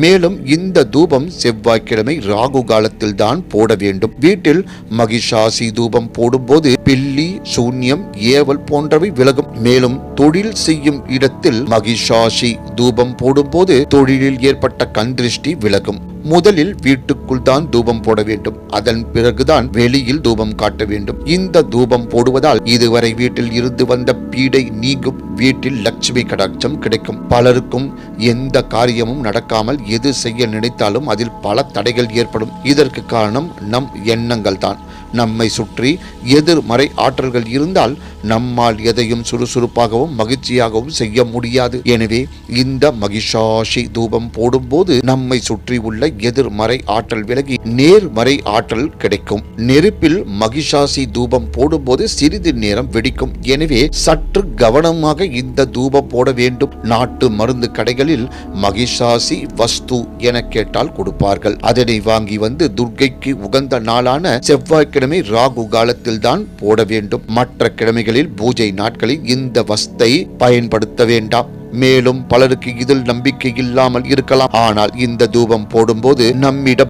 மேலும் இந்த தூபம் செவ்வாய்க்கிழமை ராகு காலத்தில் தான் போட வேண்டும். வீட்டில் மகிஷாசி தூபம் போடும்போது பில்லி, சூன்யம், ஏவல் போன்றவை விலகும். மேலும் தொழில் செய்யும் இடத்தில் மகிஷாசி தூபம் போடும்போது தொழிலில் ஏற்பட்ட கண்திருஷ்டி விலகும். முதலில் வீட்டுக்குள் தான் தூபம் போட வேண்டும். அதன் பிறகுதான் வெளியில் தூபம் காட்ட வேண்டும். இந்த தூபம் போடுவதால் இதுவரை வீட்டில் இருந்து வந்த பீடை நீங்கும். வீட்டில் லட்சுமி கடாட்சம் கிடைக்கும். பலருக்கும் எந்த காரியமும் நடக்காமல் எது செய்ய நினைத்தாலும் அதில் பல தடைகள் ஏற்படும். இதற்கு காரணம் நம் எண்ணங்கள் தான். நம்மை சுற்றி எதிர்மறை ஆற்றல்கள் இருந்தால் நம்மால் எதையும் சுறுசுறுப்பாகவும் மகிழ்ச்சியாகவும் செய்ய முடியாது. எனவே இந்த மகிஷாசி தூபம் போடும்போது நம்மை சுற்றி உள்ள எதிர்மறை ஆற்றல் விலகி நேர்மறை ஆற்றல் கிடைக்கும். நெருப்பில் மகிஷாசி தூபம் போடும்போது சிறிது நேரம் வெடிக்கும். எனவே சற்று கவனமாக இந்த தூபம் போட வேண்டும். நாட்டு மருந்து கடைகளில் மகிஷாசி வஸ்து என கேட்டால் கொடுப்பார்கள். அதனை வாங்கி வந்து துர்க்கைக்கு உகந்த நாளான செவ்வாய்க்கிழமை ராகு காலத்தில் தான் போட வேண்டும். மற்ற கிழமைகளில் பூஜை நாட்களில் இந்த வஸ்தை பயன்படுத்த வேண்டாம். மேலும் பலருக்கு இதில் நம்பிக்கை இல்லாமல் இருக்கலாம். ஆனால் இந்த தூபம் போடும்போது நம்மிடம்